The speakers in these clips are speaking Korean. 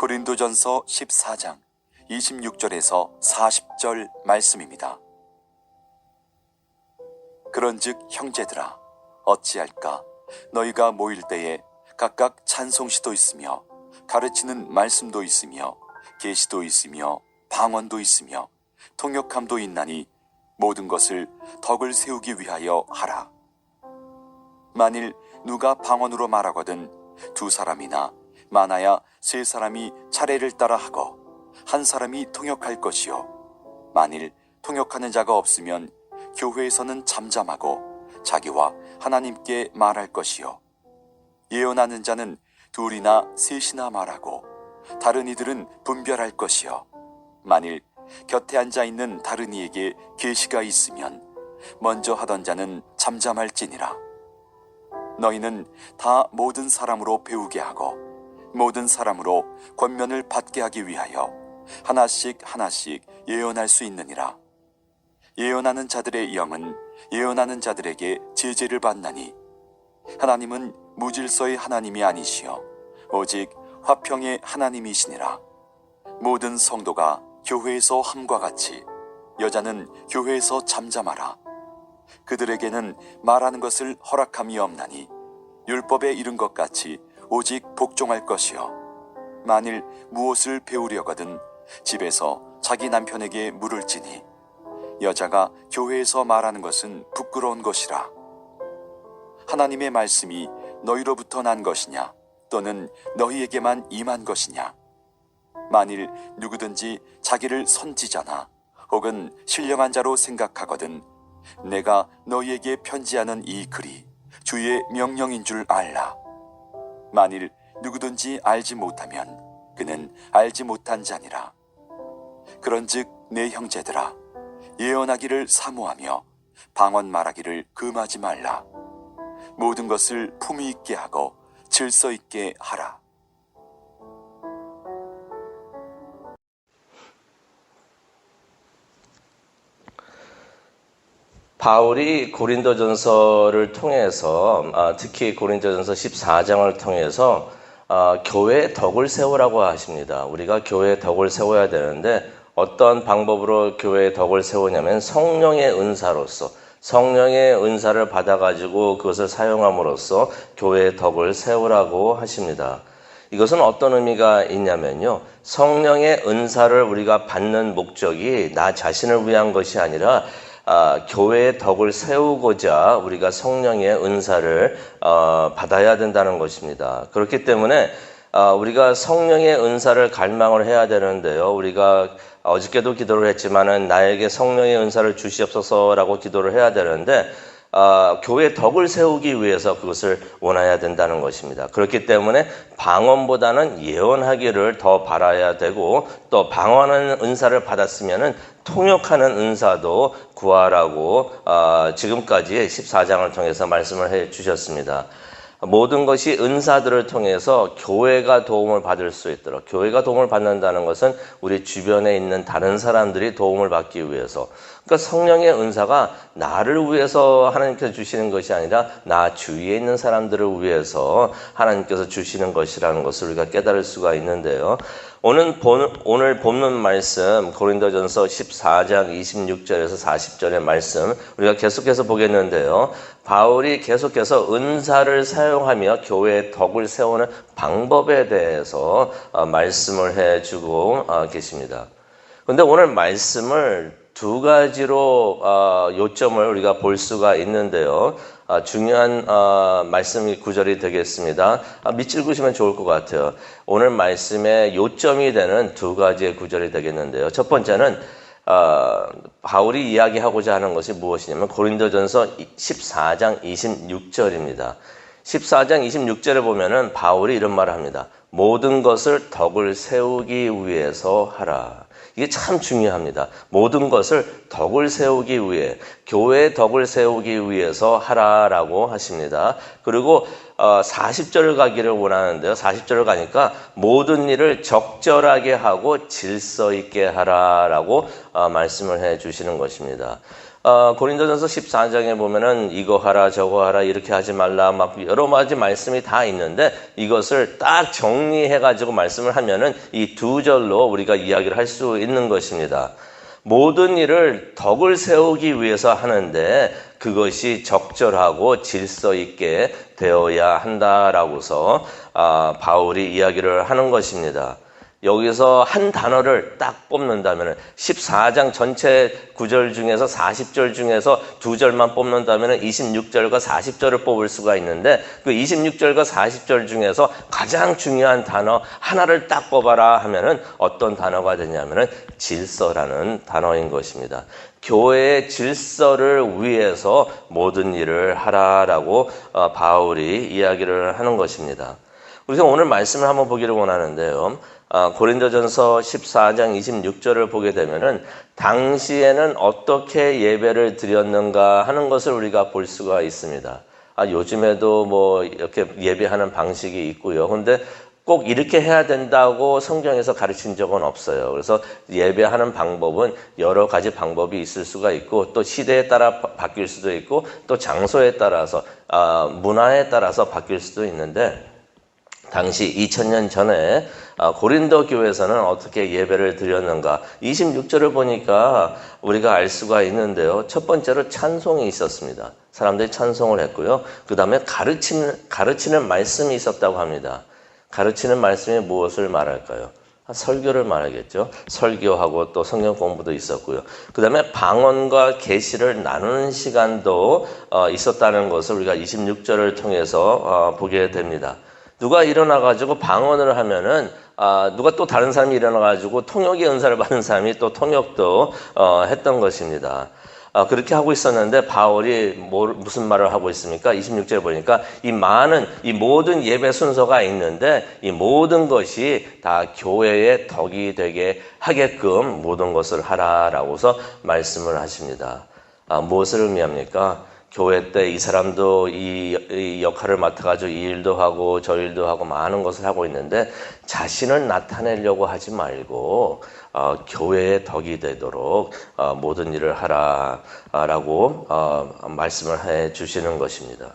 고린도전서 14장 26절에서 40절 말씀입니다. 그런즉 형제들아 어찌할까? 너희가 모일 때에 각각 찬송시도 있으며 가르치는 말씀도 있으며 계시도 있으며 방언도 있으며 통역함도 있나니 모든 것을 덕을 세우기 위하여 하라. 만일 누가 방언으로 말하거든 두 사람이나 많아야 세 사람이 차례를 따라 하고 한 사람이 통역할 것이요 만일 통역하는 자가 없으면 교회에서는 잠잠하고 자기와 하나님께 말할 것이요 예언하는 자는 둘이나 셋이나 말하고 다른 이들은 분별할 것이요 만일 곁에 앉아 있는 다른 이에게 계시가 있으면 먼저 하던 자는 잠잠할지니라. 너희는 다 모든 사람으로 배우게 하고 모든 사람으로 권면을 받게 하기 위하여 하나씩 하나씩 예언할 수 있느니라. 예언하는 자들의 영은 예언하는 자들에게 제재를 받나니 하나님은 무질서의 하나님이 아니시여 오직 화평의 하나님이시니라. 모든 성도가 교회에서 함과 같이 여자는 교회에서 잠잠하라. 그들에게는 말하는 것을 허락함이 없나니 율법에 이른 것 같이 오직 복종할 것이요 만일 무엇을 배우려거든 집에서 자기 남편에게 물을지니 여자가 교회에서 말하는 것은 부끄러운 것이라. 하나님의 말씀이 너희로부터 난 것이냐 또는 너희에게만 임한 것이냐. 만일 누구든지 자기를 선지자나 혹은 신령한 자로 생각하거든 내가 너희에게 편지하는 이 글이 주의 명령인 줄 알라. 만일 누구든지 알지 못하면 그는 알지 못한 자니라. 그런즉 내 형제들아 예언하기를 사모하며 방언 말하기를 금하지 말라. 모든 것을 품위 있게 하고 질서 있게 하라. 바울이 고린도전서를 통해서 특히 고린도전서 14장을 통해서 교회의 덕을 세우라고 하십니다. 우리가 교회의 덕을 세워야 되는데 어떤 방법으로 교회의 덕을 세우냐면 성령의 은사로서 성령의 은사를 받아가지고 그것을 사용함으로써 교회의 덕을 세우라고 하십니다. 이것은 어떤 의미가 있냐면요. 성령의 은사를 우리가 받는 목적이 나 자신을 위한 것이 아니라 교회의 덕을 세우고자 우리가 성령의 은사를 받아야 된다는 것입니다. 그렇기 때문에 우리가 성령의 은사를 갈망을 해야 되는데요. 우리가 어저께도 기도를 했지만은 나에게 성령의 은사를 주시옵소서라고 기도를 해야 되는데 교회의 덕을 세우기 위해서 그것을 원해야 된다는 것입니다. 그렇기 때문에 방언보다는 예언하기를 더 바라야 되고 또 방언하는 은사를 받았으면은 통역하는 은사도 구하라고 지금까지 14장을 통해서 말씀을 해 주셨습니다. 모든 것이 은사들을 통해서 교회가 도움을 받을 수 있도록 교회가 도움을 받는다는 것은 우리 주변에 있는 다른 사람들이 도움을 받기 위해서 그러니까 성령의 은사가 나를 위해서 하나님께서 주시는 것이 아니라 나 주위에 있는 사람들을 위해서 하나님께서 주시는 것이라는 것을 우리가 깨달을 수가 있는데요. 오늘 본문 말씀 고린도전서 14장 26절에서 40절의 말씀 우리가 계속해서 보겠는데요. 바울이 계속해서 은사를 사용하며 교회의 덕을 세우는 방법에 대해서 말씀을 해주고 계십니다. 그런데 오늘 말씀을 두 가지로 요점을 우리가 볼 수가 있는데요. 중요한 말씀이 구절이 되겠습니다. 밑줄 그시면 좋을 것 같아요. 오늘 말씀의 요점이 되는 두 가지의 구절이 되겠는데요. 첫 번째는 바울이 이야기하고자 하는 것이 무엇이냐면 고린도전서 14장 26절입니다. 14장 26절에 보면은 바울이 이런 말을 합니다. 모든 것을 덕을 세우기 위해서 하라. 이게 참 중요합니다. 모든 것을 덕을 세우기 위해, 교회의 덕을 세우기 위해서 하라라고 하십니다. 그리고 40절을 가기를 원하는데요. 40절을 가니까 모든 일을 적절하게 하고 질서 있게 하라라고 말씀을 해 주시는 것입니다. 고린도전서 14장에 보면은 이거 하라 저거 하라 이렇게 하지 말라 막 여러 가지 말씀이 다 있는데 이것을 딱 정리해 가지고 말씀을 하면은 이 두 절로 우리가 이야기를 할 수 있는 것입니다. 모든 일을 덕을 세우기 위해서 하는데 그것이 적절하고 질서 있게 되어야 한다라고서 바울이 이야기를 하는 것입니다. 여기서 한 단어를 딱 뽑는다면 14장 전체 9절 중에서 40절 중에서 2절만 뽑는다면 26절과 40절을 뽑을 수가 있는데 그 26절과 40절 중에서 가장 중요한 단어 하나를 딱 뽑아라 하면은 어떤 단어가 되냐면은 질서라는 단어인 것입니다. 교회의 질서를 위해서 모든 일을 하라라고 바울이 이야기를 하는 것입니다. 우리가 오늘 말씀을 한번 보기를 원하는데요. 고린도전서 14장 26절을 보게 되면은 당시에는 어떻게 예배를 드렸는가 하는 것을 우리가 볼 수가 있습니다. 요즘에도 뭐 이렇게 예배하는 방식이 있고요. 근데 꼭 이렇게 해야 된다고 성경에서 가르친 적은 없어요. 그래서 예배하는 방법은 여러 가지 방법이 있을 수가 있고 또 시대에 따라 바뀔 수도 있고 또 장소에 따라서 문화에 따라서 바뀔 수도 있는데 당시 2000년 전에 고린도 교회에서는 어떻게 예배를 드렸는가 26절을 보니까 우리가 알 수가 있는데요. 첫 번째로 찬송이 있었습니다. 사람들이 찬송을 했고요. 그 다음에 가르치는 말씀이 있었다고 합니다. 가르치는 말씀이 무엇을 말할까요? 설교를 말하겠죠. 설교하고 또 성경 공부도 있었고요. 그 다음에 방언과 계시를 나누는 시간도 있었다는 것을 우리가 26절을 통해서 보게 됩니다. 누가 일어나가지고 방언을 하면은, 누가 또 다른 사람이 일어나가지고 통역의 은사를 받은 사람이 또 통역도, 했던 것입니다. 그렇게 하고 있었는데 바울이 무슨 말을 하고 있습니까? 26절에 보니까 이 모든 예배 순서가 있는데 이 모든 것이 다 교회의 덕이 되게 하게끔 모든 것을 하라라고서 말씀을 하십니다. 무엇을 의미합니까? 교회 때 이 사람도 이 역할을 맡아가지고 이 일도 하고 저 일도 하고 많은 것을 하고 있는데 자신을 나타내려고 하지 말고 교회의 덕이 되도록 모든 일을 하라라고 말씀을 해 주시는 것입니다.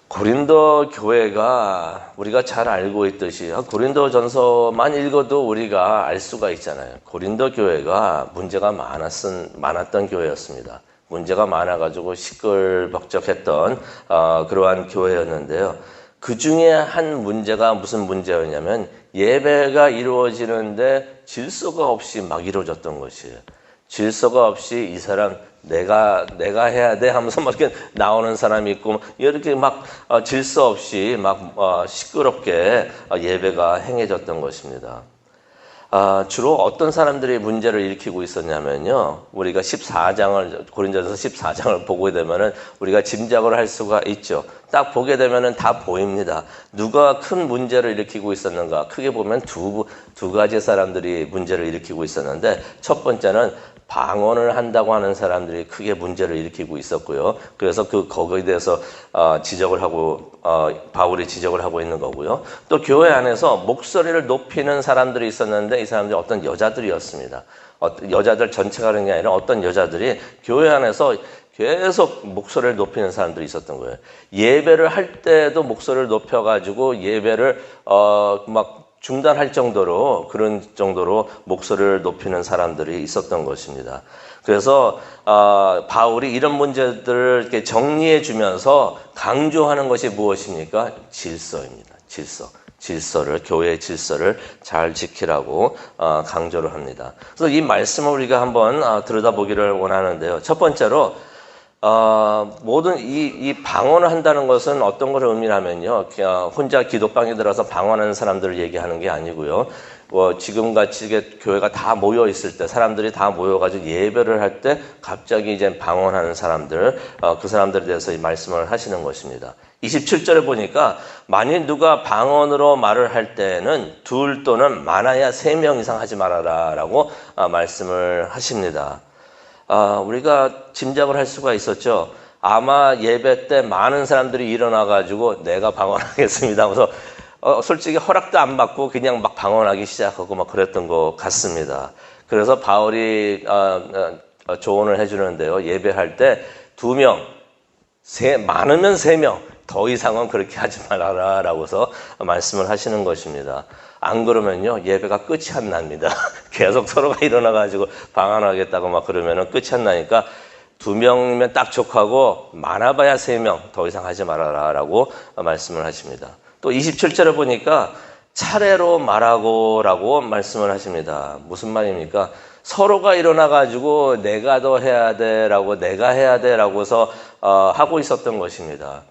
고린도 교회가 우리가 잘 알고 있듯이 고린도전서만 읽어도 우리가 알 수가 있잖아요. 고린도 교회가 문제가 많았던 교회였습니다. 문제가 많아가지고 시끌벅적했던 그러한 교회였는데요. 그 중에 한 문제가 무슨 문제였냐면 예배가 이루어지는데 질서가 없이 막 이루어졌던 것이에요. 질서가 없이 이 사람 내가 해야 돼 하면서 막 이렇게 나오는 사람이 있고 이렇게 막 질서 없이 막 시끄럽게 예배가 행해졌던 것입니다. 주로 어떤 사람들이 문제를 일으키고 있었냐면요. 우리가 고린도전서 14장을 보게 되면은 우리가 짐작을 할 수가 있죠. 딱 보게 되면은 다 보입니다. 누가 큰 문제를 일으키고 있었는가? 크게 보면 두 가지 사람들이 문제를 일으키고 있었는데 첫 번째는 방언을 한다고 하는 사람들이 크게 문제를 일으키고 있었고요. 그래서 거기에 대해서 지적을 하고 바울이 지적을 하고 있는 거고요. 또 교회 안에서 목소리를 높이는 사람들이 있었는데 이 사람들이 어떤 여자들이었습니다. 여자들 전체가 그런 게 아니라 어떤 여자들이 교회 안에서 계속 목소리를 높이는 사람들이 있었던 거예요. 예배를 할 때도 목소리를 높여가지고 예배를 막 중단할 정도로 그런 정도로 목소리를 높이는 사람들이 있었던 것입니다. 그래서 바울이 이런 문제들을 이렇게 정리해 주면서 강조하는 것이 무엇입니까? 질서입니다. 교회의 질서를 잘 지키라고 강조를 합니다. 그래서 이 말씀을 우리가 한번 들여다보기를 원하는데요. 첫 번째로 모든 이 방언을 한다는 것은 어떤 것을 의미하면요. 혼자 기도방에 들어서 방언하는 사람들을 얘기하는 게 아니고요. 지금같이 교회가 다 모여 있을 때, 사람들이 다 모여가지고 예배를 할 때 갑자기 이제 방언하는 사람들, 그 사람들에 대해서 이 말씀을 하시는 것입니다. 27절에 보니까 만일 누가 방언으로 말을 할 때는 2 또는 많아야 3명 이상 하지 말아라라고 말씀을 하십니다. 우리가 짐작을 할 수가 있었죠. 아마 예배 때 많은 사람들이 일어나가지고 내가 방언하겠습니다 하면서 솔직히 허락도 안 받고 그냥 막 방언하기 시작하고 막 그랬던 것 같습니다. 그래서 바울이 조언을 해주는데요. 예배할 때 2명, 많으면 3명, 더 이상은 그렇게 하지 말아라 라고서 말씀을 하시는 것입니다. 안 그러면요, 예배가 끝이 안 납니다. 계속 서로가 일어나가지고 방언하겠다고 막 그러면은 끝이 안 나니까 2명이면 딱 족하고 많아봐야 3명, 더 이상 하지 말아라 라고 말씀을 하십니다. 또 27절에 보니까 차례로 말하고 라고 말씀을 하십니다. 무슨 말입니까? 서로가 일어나가지고 내가 더 해야 돼 라고 내가 해야 돼 라고서 하고 있었던 것입니다.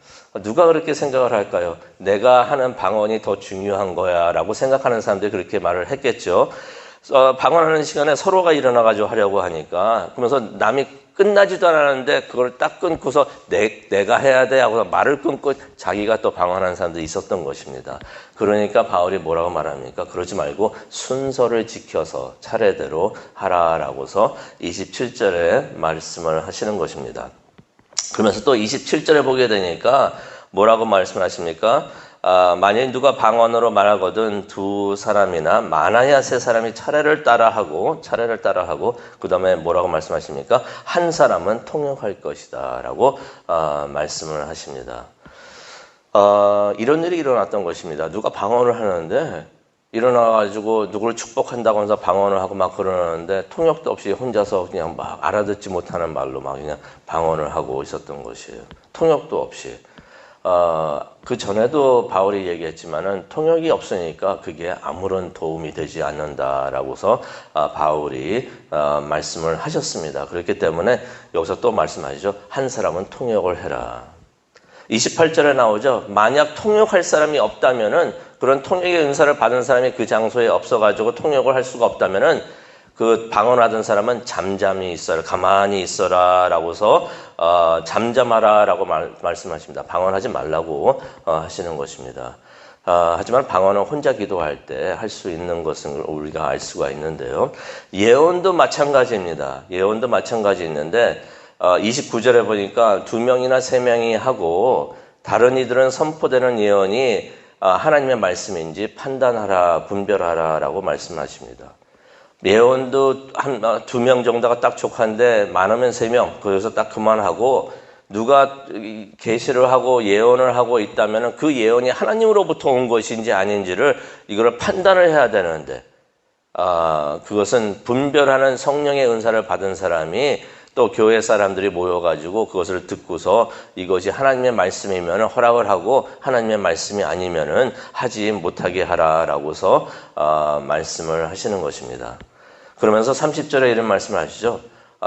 누가 그렇게 생각을 할까요? 내가 하는 방언이 더 중요한 거야 라고 생각하는 사람들이 그렇게 말을 했겠죠. 방언하는 시간에 서로가 일어나가지고 하려고 하니까 그러면서 남이 끝나지도 않았는데 그걸 딱 끊고서 내가 해야 돼 하고 말을 끊고 자기가 또 방언하는 사람들이 있었던 것입니다. 그러니까 바울이 뭐라고 말합니까? 그러지 말고 순서를 지켜서 차례대로 하라라고서 27절에 말씀을 하시는 것입니다. 그러면서 또 27절에 보게 되니까 뭐라고 말씀을 하십니까? 만일 누가 방언으로 말하거든 2사람이나 많아야 3사람이 차례를 따라하고 그 다음에 뭐라고 말씀하십니까? 1사람은 통역할 것이다 라고 말씀을 하십니다. 이런 일이 일어났던 것입니다. 누가 방언을 하는데 일어나가지고 누구를 축복한다고 해서 방언을 하고 막 그러는데 통역도 없이 혼자서 그냥 막 알아듣지 못하는 말로 막 그냥 방언을 하고 있었던 것이에요. 통역도 없이. 그 전에도 바울이 얘기했지만은 통역이 없으니까 그게 아무런 도움이 되지 않는다라고서 바울이 말씀을 하셨습니다. 그렇기 때문에 여기서 또 말씀하시죠. 1사람은 통역을 해라. 28절에 나오죠. 만약 통역할 사람이 없다면은 그런 통역의 은사를 받은 사람이 그 장소에 없어가지고 통역을 할 수가 없다면은 그 방언하던 사람은 잠잠히 있어라, 가만히 있어라 라고서 잠잠하라 라고 말씀하십니다. 방언하지 말라고 하시는 것입니다. 하지만 방언은 혼자 기도할 때 할 수 있는 것은 우리가 알 수가 있는데요. 예언도 마찬가지입니다. 예언도 마찬가지 있는데 29절에 보니까 2명이나 3명이 하고 다른 이들은 선포되는 예언이 하나님의 말씀인지 판단하라, 분별하라 라고 말씀하십니다. 예언도 한 2명 정도가 딱 족한데 많으면 3명, 거기서 딱 그만하고 누가 계시를 하고 예언을 하고 있다면 그 예언이 하나님으로부터 온 것인지 아닌지를 이거를 판단을 해야 되는데 그것은 분별하는 성령의 은사를 받은 사람이 또 교회 사람들이 모여가지고 그것을 듣고서 이것이 하나님의 말씀이면 허락을 하고 하나님의 말씀이 아니면은 하지 못하게 하라라고서 말씀을 하시는 것입니다. 그러면서 30절에 이런 말씀을 하시죠.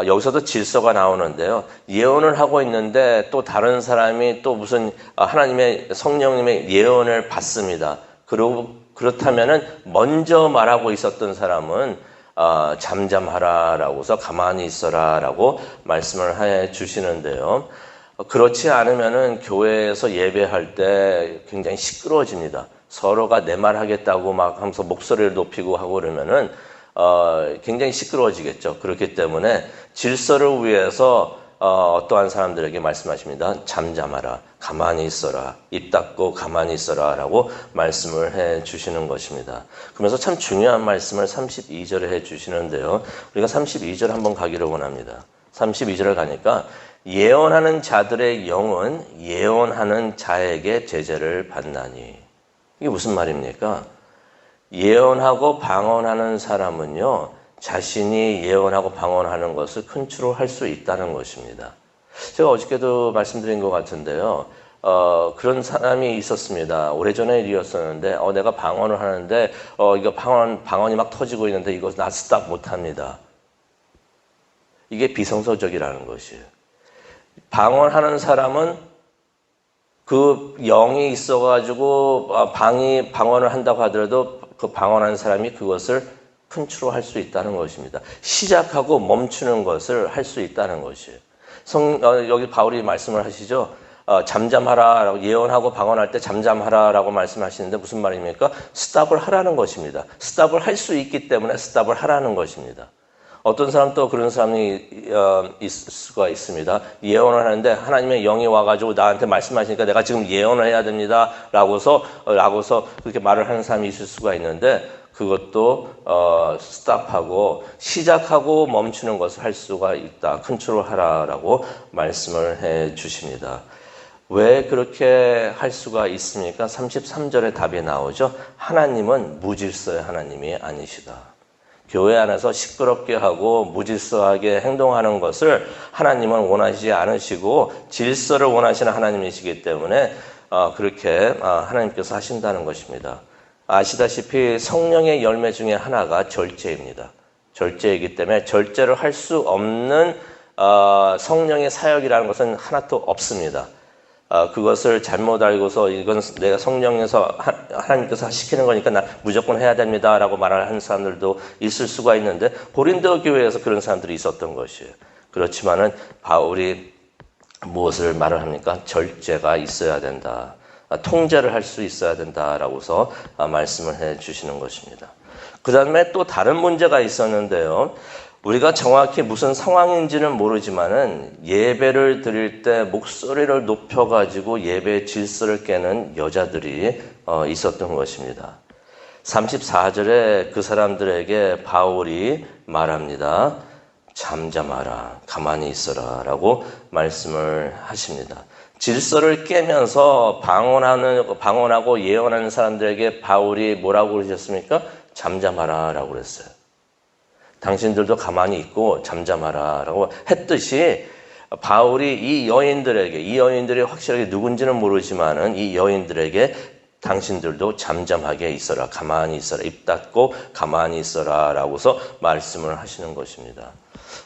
여기서도 질서가 나오는데요. 예언을 하고 있는데 또 다른 사람이 또 무슨 하나님의 성령님의 예언을 받습니다. 그렇다면은 먼저 말하고 있었던 사람은 잠잠하라라고서 가만히 있어라라고 말씀을 해 주시는데요. 그렇지 않으면은 교회에서 예배할 때 굉장히 시끄러워집니다. 서로가 내 말 하겠다고 막 하면서 목소리를 높이고 하고 그러면은 굉장히 시끄러워지겠죠. 그렇기 때문에 질서를 위해서 어떠한 사람들에게 말씀하십니다. 잠잠하라, 가만히 있어라, 입 닫고 가만히 있어라 라고 말씀을 해 주시는 것입니다. 그러면서 참 중요한 말씀을 32절에 해 주시는데요. 우리가 32절 한번 가기를 원합니다. 32절을 가니까 예언하는 자들의 영은 예언하는 자에게 제재를 받나니. 이게 무슨 말입니까? 예언하고 방언하는 사람은요, 자신이 예언하고 방언하는 것을 컨트롤할 수 있다는 것입니다. 제가 어저께도 말씀드린 것 같은데요. 그런 사람이 있었습니다. 오래전에 일이었었는데, 내가 방언을 하는데, 이거 방언이 막 터지고 있는데, 이거 나 스탑 못 합니다. 이게 비성서적이라는 것이에요. 방언하는 사람은 그 영이 있어가지고, 방언을 한다고 하더라도 그 방언하는 사람이 그것을 컨트롤할 수 있다는 것입니다. 시작하고 멈추는 것을 할 수 있다는 것이에요. 여기 바울이 말씀을 하시죠. 잠잠하라라고 예언하고 방언할 때 잠잠하라라고 말씀하시는데 무슨 말입니까? 스탑을 하라는 것입니다. 스탑을 할 수 있기 때문에 스탑을 하라는 것입니다. 어떤 사람 또 그런 사람이 있을 수가 있습니다. 예언을 하는데 하나님의 영이 와가지고 나한테 말씀하시니까 내가 지금 예언을 해야 됩니다. 라고서 그렇게 말을 하는 사람이 있을 수가 있는데 그것도 스탑하고 시작하고 멈추는 것을 할 수가 있다. 컨트롤하라라고 말씀을 해 주십니다. 왜 그렇게 할 수가 있습니까? 33절에 답이 나오죠. 하나님은 무질서의 하나님이 아니시다. 교회 안에서 시끄럽게 하고 무질서하게 행동하는 것을 하나님은 원하시지 않으시고 질서를 원하시는 하나님이시기 때문에 그렇게 하나님께서 하신다는 것입니다. 아시다시피 성령의 열매 중에 하나가 절제입니다. 절제이기 때문에 절제를 할 수 없는 성령의 사역이라는 것은 하나도 없습니다. 그것을 잘못 알고서 이건 내가 성령에서 하나님께서 시키는 거니까 나 무조건 해야 됩니다 라고 말하는 사람들도 있을 수가 있는데 고린도 교회에서 그런 사람들이 있었던 것이에요. 그렇지만은 바울이 무엇을 말을 합니까? 절제가 있어야 된다. 통제를 할 수 있어야 된다라고서 말씀을 해 주시는 것입니다. 그 다음에 또 다른 문제가 있었는데요. 우리가 정확히 무슨 상황인지는 모르지만은 예배를 드릴 때 목소리를 높여가지고 예배 질서를 깨는 여자들이 있었던 것입니다. 34절에 그 사람들에게 바울이 말합니다. 잠잠하라, 가만히 있어라 라고 말씀을 하십니다. 질서를 깨면서 방언하고 예언하는 사람들에게 바울이 뭐라고 그러셨습니까? 잠잠하라 라고 그랬어요. 당신들도 가만히 있고 잠잠하라 라고 했듯이 바울이 이 여인들이 확실하게 누군지는 모르지만은 이 여인들에게 당신들도 잠잠하게 있어라, 가만히 있어라, 입 닫고 가만히 있어라 라고서 말씀을 하시는 것입니다.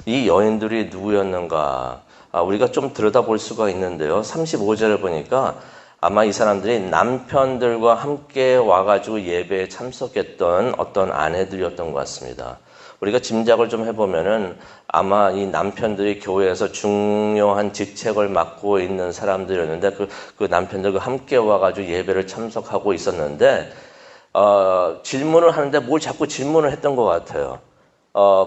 이 여인들이 누구였는가? 우리가 좀 들여다볼 수가 있는데요. 35절에 보니까 아마 이 사람들이 남편들과 함께 와가지고 예배에 참석했던 어떤 아내들이었던 것 같습니다. 우리가 짐작을 좀 해보면은 아마 이 남편들이 교회에서 중요한 직책을 맡고 있는 사람들이었는데 그 남편들과 함께 와가지고 예배를 참석하고 있었는데 질문을 하는데 뭘 자꾸 질문을 했던 것 같아요.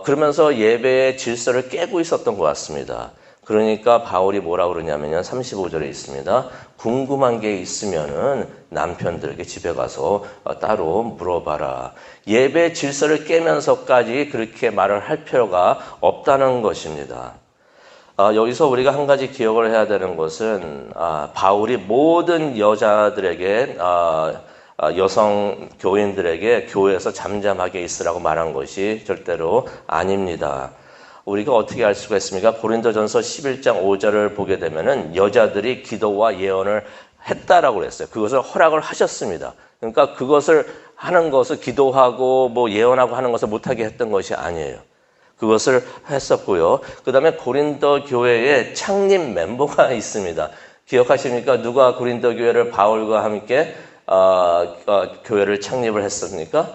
그러면서 예배의 질서를 깨고 있었던 것 같습니다. 그러니까 바울이 뭐라고 그러냐면요. 35절에 있습니다. 궁금한 게 있으면은 남편들에게 집에 가서 따로 물어봐라. 예배 질서를 깨면서까지 그렇게 말을 할 필요가 없다는 것입니다. 여기서 우리가 한 가지 기억을 해야 되는 것은 바울이 모든 여자들에게 여성 교인들에게 교회에서 잠잠하게 있으라고 말한 것이 절대로 아닙니다. 우리가 어떻게 알 수가 있습니까? 고린도전서 11장 5절을 보게 되면은 여자들이 기도와 예언을 했다라고 그랬어요. 그것을 허락을 하셨습니다. 그러니까 그것을 하는 것을 기도하고 뭐 예언하고 하는 것을 못하게 했던 것이 아니에요. 그것을 했었고요. 그 다음에 고린도 교회에 창립 멤버가 있습니다. 기억하십니까? 누가 고린도 교회를 바울과 함께 교회를 창립을 했습니까?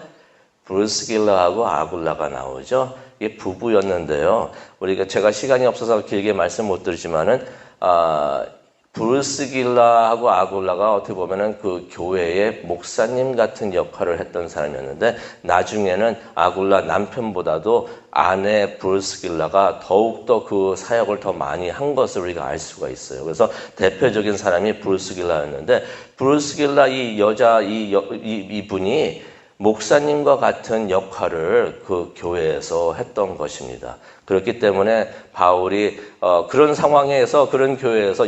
브루스길라하고 아굴라가 나오죠. 이게 부부였는데요. 제가 시간이 없어서 길게 말씀 못 드리지만은 브루스길라하고 아굴라가 어떻게 보면은 그 교회의 목사님 같은 역할을 했던 사람이었는데 나중에는 아굴라 남편보다도 아내 브루스길라가 더욱더 그 사역을 더 많이 한 것을 우리가 알 수가 있어요. 그래서 대표적인 사람이 브루스길라였는데 브루스길라 이분이 목사님과 같은 역할을 그 교회에서 했던 것입니다. 그렇기 때문에 바울이 그런 상황에서 그런 교회에서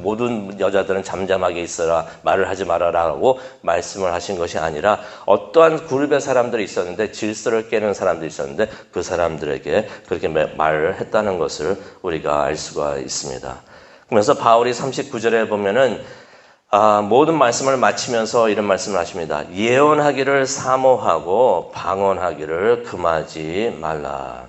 모든 여자들은 잠잠하게 있어라, 말을 하지 말아라라고 말씀을 하신 것이 아니라 어떠한 그룹의 사람들이 있었는데 질서를 깨는 사람들이 있었는데 그 사람들에게 그렇게 말을 했다는 것을 우리가 알 수가 있습니다. 그래서 바울이 39절에 보면은 모든 말씀을 마치면서 이런 말씀을 하십니다. 예언하기를 사모하고 방언하기를 금하지 말라.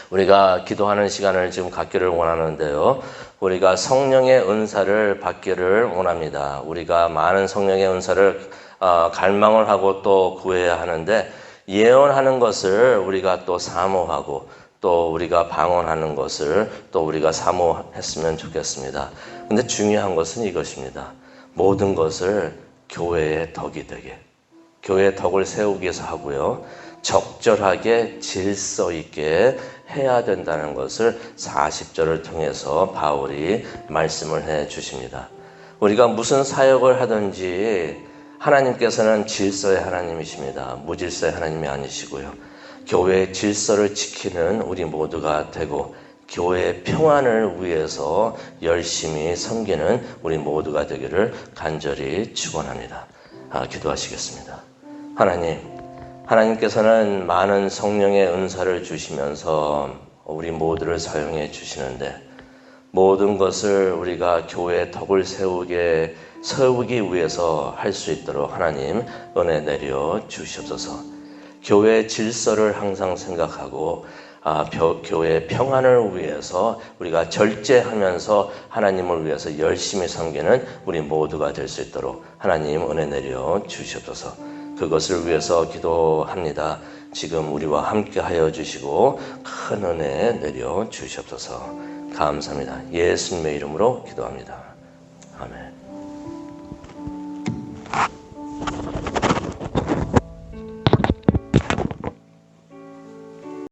우리가 기도하는 시간을 지금 갖기를 원하는데요. 우리가 성령의 은사를 받기를 원합니다. 우리가 많은 성령의 은사를 갈망을 하고 또 구해야 하는데 예언하는 것을 우리가 또 사모하고 또 우리가 방언하는 것을 또 우리가 사모했으면 좋겠습니다. 근데 중요한 것은 이것입니다. 모든 것을 교회의 덕이 되게, 교회의 덕을 세우기 위해서 하고요. 적절하게 질서 있게 해야 된다는 것을 40절을 통해서 바울이 말씀을 해 주십니다. 우리가 무슨 사역을 하든지 하나님께서는 질서의 하나님이십니다. 무질서의 하나님이 아니시고요. 교회의 질서를 지키는 우리 모두가 되고 교회의 평안을 위해서 열심히 섬기는 우리 모두가 되기를 간절히 축원합니다. 기도하시겠습니다. 하나님께서는 많은 성령의 은사를 주시면서 우리 모두를 사용해 주시는데 모든 것을 우리가 교회의 덕을 세우기 위해서 할 수 있도록 하나님 은혜 내려 주시옵소서. 교회의 질서를 항상 생각하고 교회의 평안을 위해서 우리가 절제하면서 하나님을 위해서 열심히 섬기는 우리 모두가 될 수 있도록 하나님 은혜 내려 주시옵소서. 그것을 위해서 기도합니다. 지금 우리와 함께 하여 주시고 큰 은혜 내려 주시옵소서. 감사합니다. 예수님의 이름으로 기도합니다. 아멘.